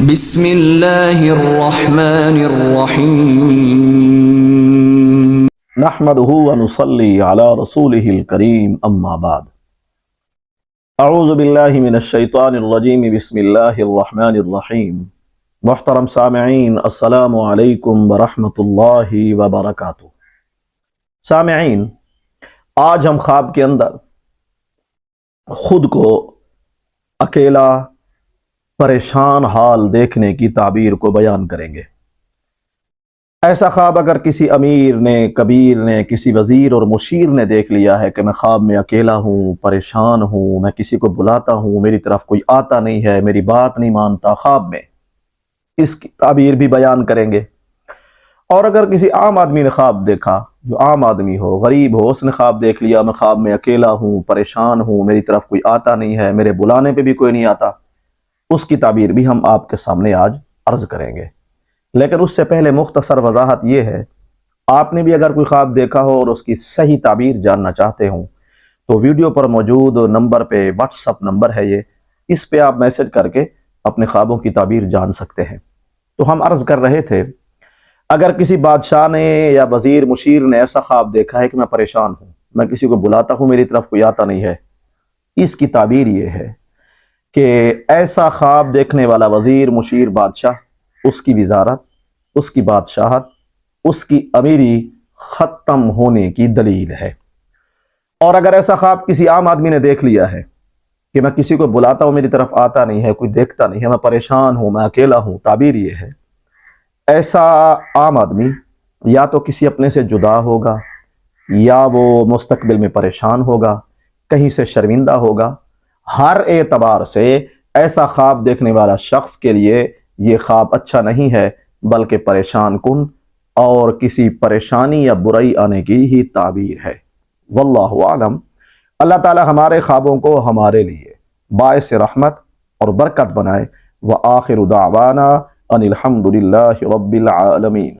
بسم اللہ الرحمن الرحیم نحمده ونصلي على رسوله الكريم اما بعد اعوذ باللہ من الشیطان الرجیم بسم اللہ الرحمن الرحیم محترم سامعین السلام علیکم ورحمۃ اللہ وبرکاتہ۔ سامعین، آج ہم خواب کے اندر خود کو اکیلا پریشان حال دیکھنے کی تعبیر کو بیان کریں گے۔ ایسا خواب اگر کسی امیر نے، کبیر نے، کسی وزیر اور مشیر نے دیکھ لیا ہے کہ میں خواب میں اکیلا ہوں، پریشان ہوں، میں کسی کو بلاتا ہوں، میری طرف کوئی آتا نہیں ہے، میری بات نہیں مانتا، خواب میں اس کی تعبیر بھی بیان کریں گے۔ اور اگر کسی عام آدمی نے خواب دیکھا، جو عام آدمی ہو، غریب ہو، اس نے خواب دیکھ لیا میں خواب میں اکیلا ہوں، پریشان ہوں، میری طرف کوئی آتا نہیں ہے، میرے بلانے پہ بھی کوئی نہیں آتا، اس کی تعبیر بھی ہم آپ کے سامنے آج عرض کریں گے۔ لیکن اس سے پہلے مختصر وضاحت یہ ہے، آپ نے بھی اگر کوئی خواب دیکھا ہو اور اس کی صحیح تعبیر جاننا چاہتے ہوں تو ویڈیو پر موجود نمبر پہ، واٹس اپ نمبر ہے یہ، اس پہ آپ میسج کر کے اپنے خوابوں کی تعبیر جان سکتے ہیں۔ تو ہم عرض کر رہے تھے، اگر کسی بادشاہ نے یا وزیر مشیر نے ایسا خواب دیکھا ہے کہ میں پریشان ہوں، میں کسی کو بلاتا ہوں، میری طرف کوئی آتا نہیں ہے، اس کی تعبیر یہ ہے کہ ایسا خواب دیکھنے والا وزیر، مشیر، بادشاہ، اس کی وزارت، اس کی بادشاہت، اس کی امیری ختم ہونے کی دلیل ہے۔ اور اگر ایسا خواب کسی عام آدمی نے دیکھ لیا ہے کہ میں کسی کو بلاتا ہوں، میری طرف آتا نہیں ہے، کوئی دیکھتا نہیں ہے، میں پریشان ہوں، میں اکیلا ہوں، تعبیر یہ ہے، ایسا عام آدمی یا تو کسی اپنے سے جدا ہوگا، یا وہ مستقبل میں پریشان ہوگا، کہیں سے شرمندہ ہوگا۔ ہر اعتبار سے ایسا خواب دیکھنے والا شخص کے لیے یہ خواب اچھا نہیں ہے، بلکہ پریشان کن اور کسی پریشانی یا برائی آنے کی ہی تعبیر ہے۔ واللہ عالم۔ اللہ تعالی ہمارے خوابوں کو ہمارے لیے باعث رحمت اور برکت بنائے۔ وآخر دعوانا ان الحمد للہ رب العالمین۔